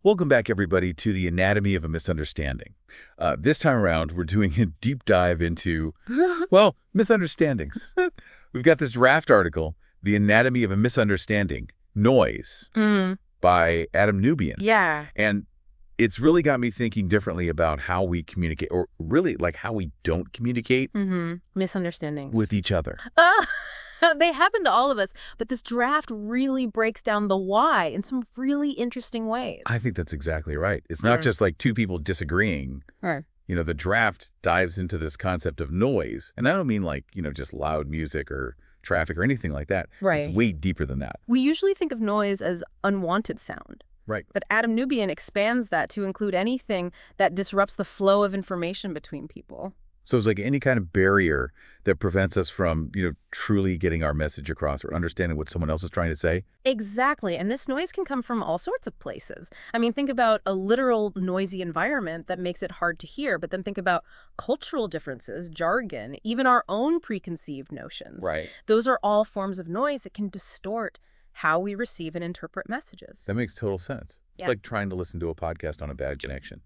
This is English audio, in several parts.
Welcome back, everybody, to the Anatomy of a Misunderstanding. This time around, we're doing a deep dive into, well, misunderstandings. We've got this draft article, The Anatomy of a Misunderstanding, Noise, Mm, by AdamNubian. yeah. And it's really got me thinking differently about how we communicate, or really like how we don't communicate Misunderstandings. with each other. Uh, they happen to all of us, but this draft really breaks down the why in some really interesting ways. I think that's exactly right. It's not just like two people disagreeing. Right. The draft dives into this concept of noise. And I don't mean like, just loud music or traffic or anything like that. Right. It's way deeper than that. We usually think of noise as unwanted sound. Right. But AdamNubian expands that to include anything that disrupts the flow of information between people. So it's like any kind of barrier that prevents us from, truly getting our message across or understanding what someone else is trying to say. Exactly. And this noise can come from all sorts of places. I mean, think about a literal noisy environment that makes it hard to hear, but then think about cultural differences, jargon, even our own preconceived notions. Right. Those are all forms of noise that can distort how we receive and interpret messages. That makes total sense. Yeah. It's like trying to listen to a podcast on a bad connection,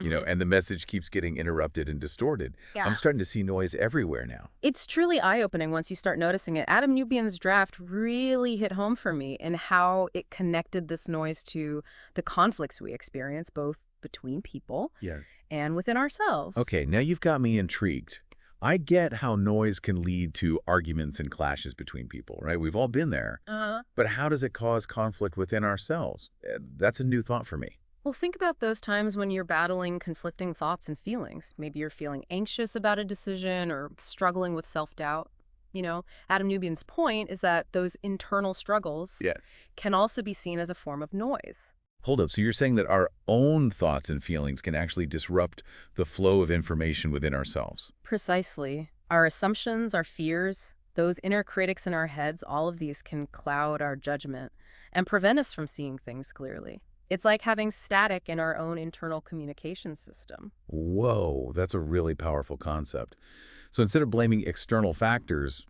Mhm. and the message keeps getting interrupted and distorted. Yeah. I'm starting to see noise everywhere now. It's truly eye-opening once you start noticing it. AdamNubian's draft really hit home for me in how it connected this noise to the conflicts we experience, both between people Yeah. and within ourselves. Okay, now you've got me intrigued. I get how noise can lead to arguments and clashes between people, right? We've all been there. Uh-huh. But how does it cause conflict within ourselves? That's a new thought for me. Well, think about those times when you're battling conflicting thoughts and feelings. Maybe you're feeling anxious about a decision or struggling with self-doubt. Adam Nubian's point is that those internal struggles Yeah. can also be seen as a form of noise. Hold up. So you're saying that our own thoughts and feelings can actually disrupt the flow of information within ourselves? Precisely. Our assumptions, our fears, those inner critics in our heads, all of these can cloud our judgment and prevent us from seeing things clearly. It's like having static in our own internal communication system. Whoa, that's a really powerful concept. So instead of blaming external factors,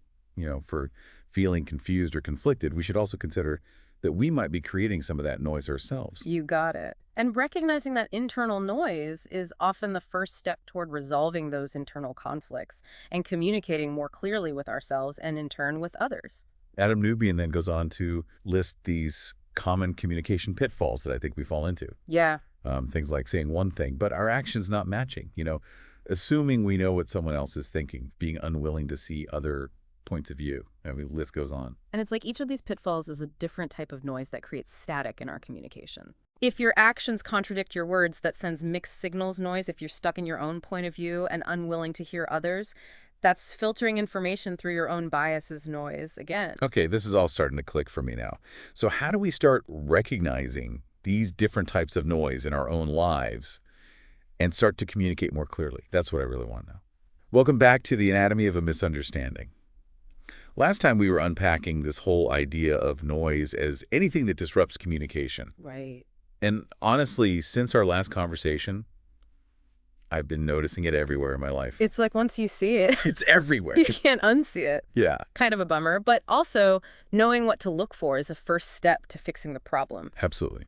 for feeling confused or conflicted, we should also consider that we might be creating some of that noise ourselves. You got it. And recognizing that internal noise is often the first step toward resolving those internal conflicts and communicating more clearly with ourselves and in turn with others. Adam Nubian then goes on to list these common communication pitfalls that I think we fall into. Yeah. Things like saying one thing, but our actions not matching, assuming we know what someone else is thinking, being unwilling to see other points of view. I mean, the list goes on. And it's like each of these pitfalls is a different type of noise that creates static in our communication. If your actions contradict your words, that sends mixed signals noise. If you're stuck in your own point of view and unwilling to hear others, that's filtering information through your own biases noise again. Okay, this is all starting to click for me now. So how do we start recognizing these different types of noise in our own lives and start to communicate more clearly? That's what I really want to know. Welcome back to the Anatomy of a Misunderstanding. Last time we were unpacking this whole idea of noise as anything that disrupts communication. Right. And honestly, since our last conversation, I've been noticing it everywhere in my life. It's like once you see it, It's everywhere. you can't unsee it. Yeah, Kind of a bummer, but also knowing what to look for is a first step to fixing the problem. absolutely.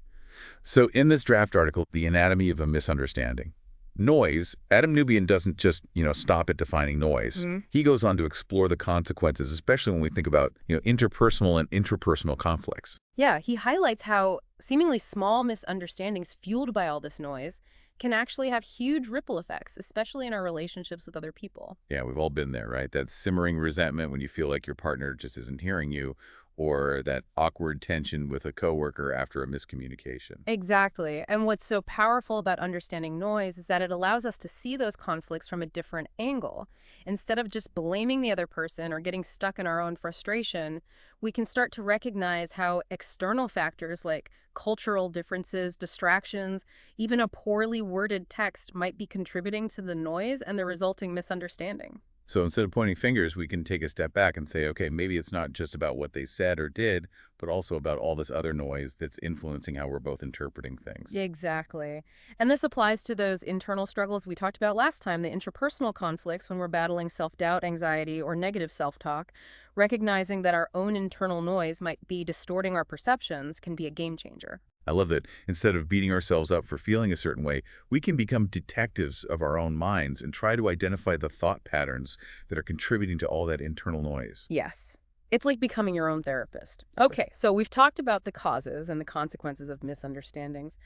So in this draft article, The Anatomy of a Misunderstanding, noise, Adam Nubian doesn't just, stop at defining noise. Mhm. He goes on to explore the consequences, especially when we think about, interpersonal and intrapersonal conflicts. Yeah, he highlights how seemingly small misunderstandings fueled by all this noise can actually have huge ripple effects, especially in our relationships with other people. Yeah, we've all been there, right? That simmering resentment when you feel like your partner just isn't hearing you, or that awkward tension with a coworker after a miscommunication. Exactly. And what's so powerful about understanding noise is that it allows us to see those conflicts from a different angle. Instead of just blaming the other person or getting stuck in our own frustration, we can start to recognize how external factors like cultural differences, distractions, even a poorly worded text might be contributing to the noise and the resulting misunderstanding. So instead of pointing fingers, we can take a step back and say, okay, maybe it's not just about what they said or did, but also about all this other noise that's influencing how we're both interpreting things. Exactly. And this applies to those internal struggles we talked about last time, the interpersonal conflicts when we're battling self-doubt, anxiety, or negative self-talk. Recognizing that our own internal noise might be distorting our perceptions can be a game changer. I love that instead of beating ourselves up for feeling a certain way, we can become detectives of our own minds and try to identify the thought patterns that are contributing to all that internal noise. Yes. It's like becoming your own therapist. Okay, so we've talked about the causes and the consequences of misunderstandings.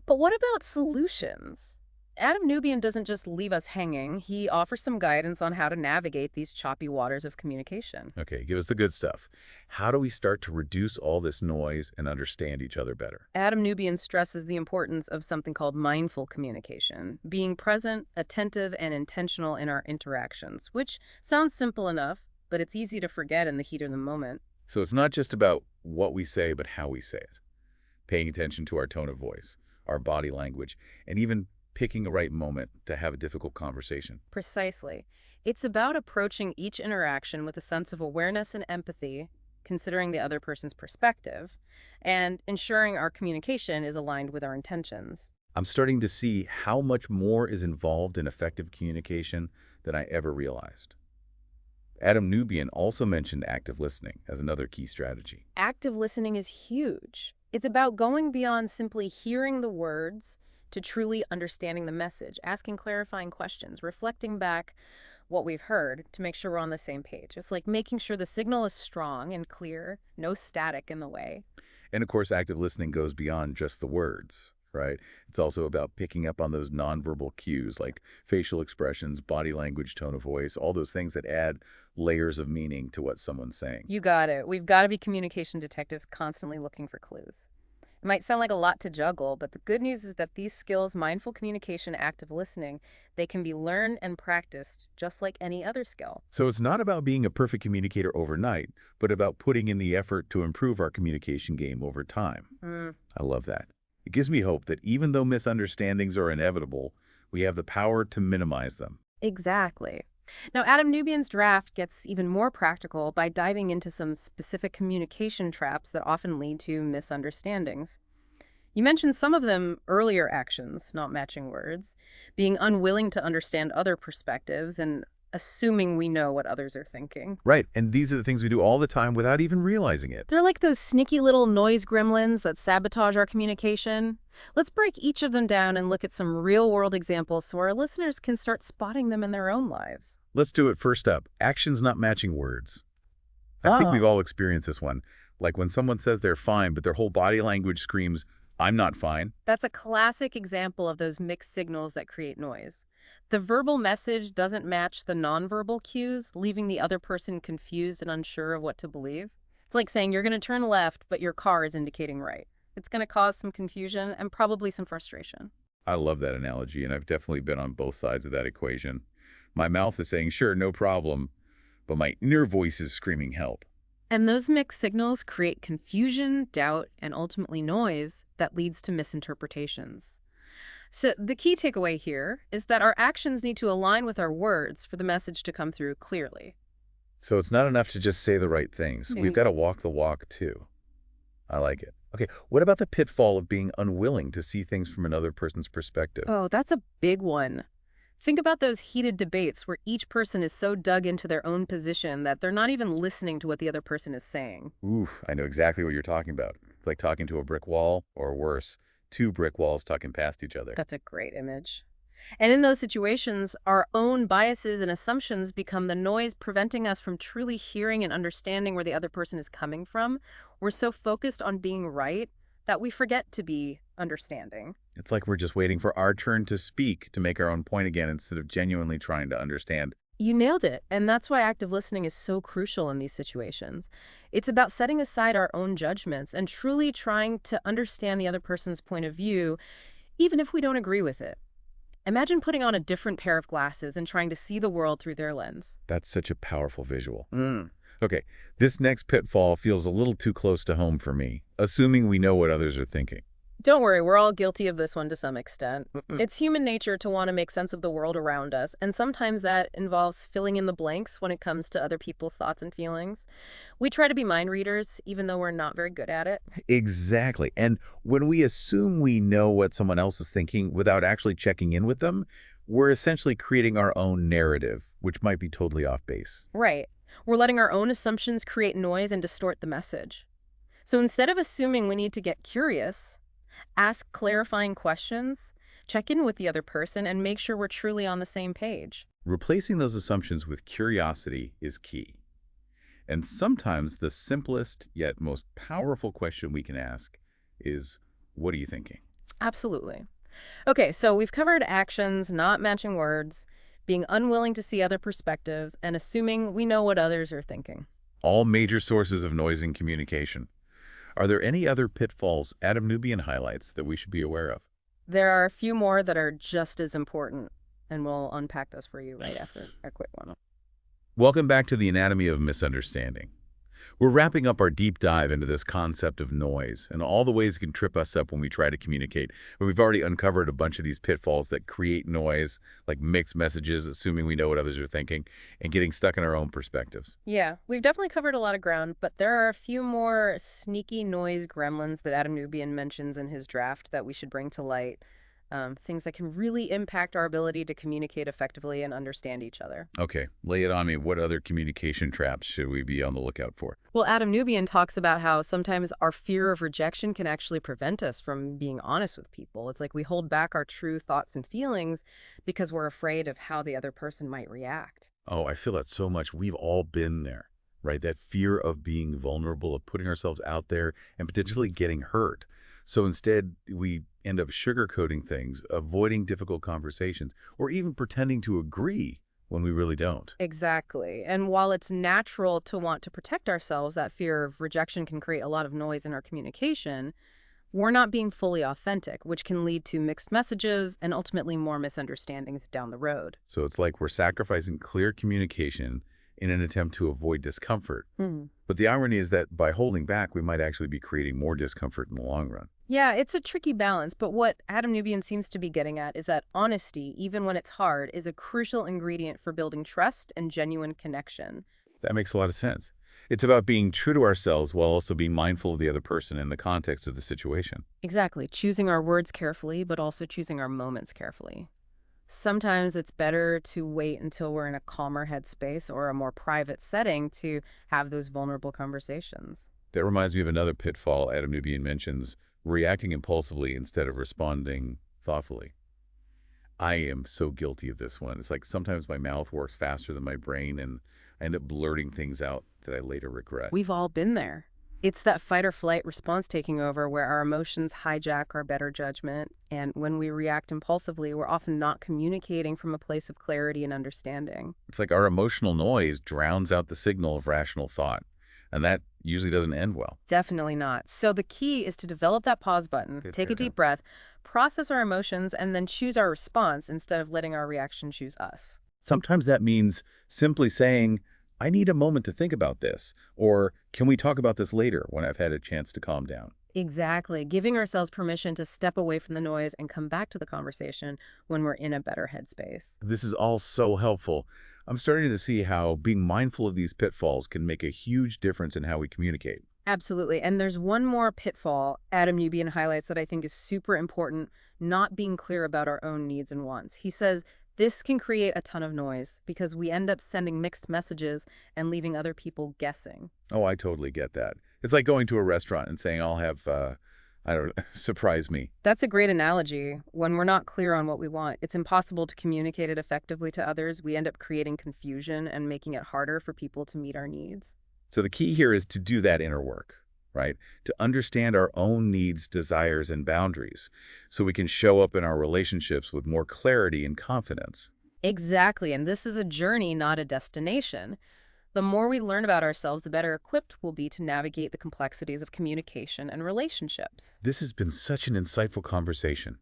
But what about solutions? AdamNubian doesn't just leave us hanging. He offers some guidance on how to navigate these choppy waters of communication. Okay, give us the good stuff. How do we start to reduce all this noise and understand each other better? AdamNubian stresses the importance of something called mindful communication, being present, attentive, and intentional in our interactions, which sounds simple enough, but it's easy to forget in the heat of the moment. So it's not just about what we say, but how we say it. Paying attention to our tone of voice, our body language, and even picking a right moment to have a difficult conversation. Precisely. It's about approaching each interaction with a sense of awareness and empathy, considering the other person's perspective, and ensuring our communication is aligned with our intentions. I'm starting to see how much more is involved in effective communication than I ever realized. Adam Nubian also mentioned active listening as another key strategy. Active listening is huge. It's about going beyond simply hearing the words to truly understanding the message, asking clarifying questions, reflecting back what we've heard to make sure we're on the same page. It's like making sure the signal is strong and clear, no static in the way. And of course, active listening goes beyond just the words, right? It's also about picking up on those nonverbal cues like facial expressions, body language, tone of voice, all those things that add layers of meaning to what someone's saying. You got it. We've got to be communication detectives constantly looking for clues. It might sound like a lot to juggle, but the good news is that these skills, mindful communication, active listening, they can be learned and practiced just like any other skill. So it's not about being a perfect communicator overnight, but about putting in the effort to improve our communication game over time. Mm, I love that. It gives me hope that even though misunderstandings are inevitable, we have the power to minimize them. exactly. Now, Adam Nubian's draft gets even more practical by diving into some specific communication traps that often lead to misunderstandings. You mentioned some of them earlier: actions, not matching words, being unwilling to understand other perspectives, and assuming we know what others are thinking. Right, and these are the things we do all the time without even realizing it. They're like those sneaky little noise gremlins that sabotage our communication. Let's break each of them down and look at some real-world examples so our listeners can start spotting them in their own lives. Let's do it. First up, actions not matching words. I think we've Oh. all experienced this one. Like when someone says they're fine, but their whole body language screams, I'm not fine. That's a classic example of those mixed signals that create noise. The verbal message doesn't match the nonverbal cues, leaving the other person confused and unsure of what to believe. It's like saying you're going to turn left, but your car is indicating right. It's going to cause some confusion and probably some frustration. I love that analogy, and I've definitely been on both sides of that equation. My mouth is saying, sure, no problem, but my inner voice is screaming help. And those mixed signals create confusion, doubt, and ultimately noise that leads to misinterpretations. So the key takeaway here is that our actions need to align with our words for the message to come through clearly. So it's not enough to just say the right things. Yeah. We've got to walk the walk, too. I like it. Okay, what about the pitfall of being unwilling to see things from another person's perspective? Oh, that's a big one. Think about those heated debates where each person is so dug into their own position that they're not even listening to what the other person is saying. Oof, I know exactly what you're talking about. It's like talking to a brick wall, or worse, two brick walls talking past each other. That's a great image. And in those situations, our own biases and assumptions become the noise preventing us from truly hearing and understanding where the other person is coming from. We're so focused on being right that we forget to be understanding. It's like we're just waiting for our turn to speak to make our own point again instead of genuinely trying to understand. You nailed it. And that's why active listening is so crucial in these situations. It's about setting aside our own judgments and truly trying to understand the other person's point of view, even if we don't agree with it. Imagine putting on a different pair of glasses and trying to see the world through their lens. That's such a powerful visual. Okay, this next pitfall feels a little too close to home for me, assuming we know what others are thinking. Don't worry, we're all guilty of this one to some extent. It's human nature to want to make sense of the world around us, and sometimes that involves filling in the blanks when it comes to other people's thoughts and feelings. We try to be mind readers, even though we're not very good at it. Exactly. And when we assume we know what someone else is thinking without actually checking in with them, we're essentially creating our own narrative, which might be totally off base. Right. We're letting our own assumptions create noise and distort the message. So instead of assuming, we need to get curious. Ask clarifying questions, check in with the other person, and make sure we're truly on the same page. Replacing those assumptions with curiosity is key. And sometimes the simplest yet most powerful question we can ask is, what are you thinking? Absolutely. Okay, so we've covered actions not matching words, being unwilling to see other perspectives, and assuming we know what others are thinking. All major sources of noise in communication. Are there any other pitfalls AdamNubian highlights that we should be aware of? There are a few more that are just as important, and we'll unpack those for you right after a quick one. Welcome back to the Anatomy of Misunderstanding. We're wrapping up our deep dive into this concept of noise and all the ways it can trip us up when we try to communicate. But we've already uncovered a bunch of these pitfalls that create noise, like mixed messages, assuming we know what others are thinking, and getting stuck in our own perspectives. Yeah, we've definitely covered a lot of ground, but there are a few more sneaky noise gremlins that Adam Nubian mentions in his draft that we should bring to light. Things that can really impact our ability to communicate effectively and understand each other. Okay, lay it on me. What other communication traps should we be on the lookout for? Well, Adam Nubian talks about how sometimes our fear of rejection can actually prevent us from being honest with people. It's like we hold back our true thoughts and feelings because we're afraid of how the other person might react. Oh, I feel that so much. We've all been there, right? That fear of being vulnerable, of putting ourselves out there and potentially getting hurt. So instead, we end up sugarcoating things, avoiding difficult conversations, or even pretending to agree when we really don't. Exactly. And while it's natural to want to protect ourselves, that fear of rejection can create a lot of noise in our communication. We're not being fully authentic, which can lead to mixed messages and ultimately more misunderstandings down the road. So it's like we're sacrificing clear communication in an attempt to avoid discomfort. But the irony is that by holding back, we might actually be creating more discomfort in the long run. Yeah, it's a tricky balance, but what Adam Nubian seems to be getting at is that honesty, even when it's hard, is a crucial ingredient for building trust and genuine connection. That makes a lot of sense. It's about being true to ourselves while also being mindful of the other person and the context of the situation. Exactly, choosing our words carefully, but also choosing our moments carefully. Sometimes it's better to wait until we're in a calmer headspace or a more private setting to have those vulnerable conversations. That reminds me of another pitfall Adam Nubian mentions, reacting impulsively instead of responding thoughtfully. I am so guilty of this one. It's like sometimes my mouth works faster than my brain and I end up blurting things out that I later regret. We've all been there. It's that fight or flight response taking over where our emotions hijack our better judgment. And when we react impulsively, we're often not communicating from a place of clarity and understanding. It's like our emotional noise drowns out the signal of rational thought, and that usually doesn't end well. Definitely not. So the key is to develop that pause button, Good take there, a deep breath, process our emotions, and then choose our response instead of letting our reaction choose us. Sometimes that means simply saying, I need a moment to think about this, or can we talk about this later when I've had a chance to calm down? Exactly. Giving ourselves permission to step away from the noise and come back to the conversation when we're in a better headspace. This is all so helpful. I'm starting to see how being mindful of these pitfalls can make a huge difference in how we communicate. Absolutely. And there's one more pitfall Adam Nubian highlights that I think is super important, not being clear about our own needs and wants. He says this can create a ton of noise because we end up sending mixed messages and leaving other people guessing. Oh, I totally get that. It's like going to a restaurant and saying, I'll have, I don't know, surprise me. That's a great analogy. When we're not clear on what we want, it's impossible to communicate it effectively to others. We end up creating confusion and making it harder for people to meet our needs. So the key here is to do that inner work, right? To understand our own needs, desires, and boundaries so we can show up in our relationships with more clarity and confidence. Exactly. And this is a journey, not a destination. The more we learn about ourselves, the better equipped we'll be to navigate the complexities of communication and relationships. This has been such an insightful conversation.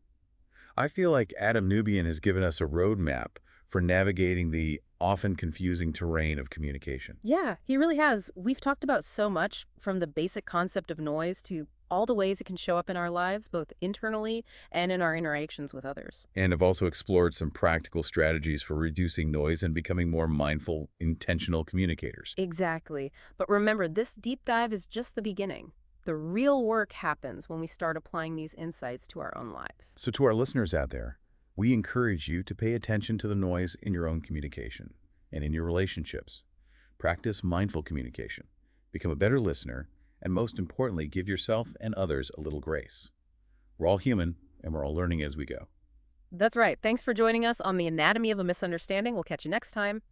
I feel like Adam Nubian has given us a roadmap for navigating the often confusing terrain of communication. Yeah, he really has. We've talked about so much from the basic concept of noise to all the ways it can show up in our lives, both internally and in our interactions with others. And have also explored some practical strategies for reducing noise and becoming more mindful, intentional communicators. Exactly. But remember, this deep dive is just the beginning. The real work happens when we start applying these insights to our own lives. So to our listeners out there, we encourage you to pay attention to the noise in your own communication and in your relationships. Practice mindful communication, become a better listener, and most importantly, give yourself and others a little grace. We're all human, and we're all learning as we go. That's right. Thanks for joining us on the Anatomy of a Misunderstanding. We'll catch you next time.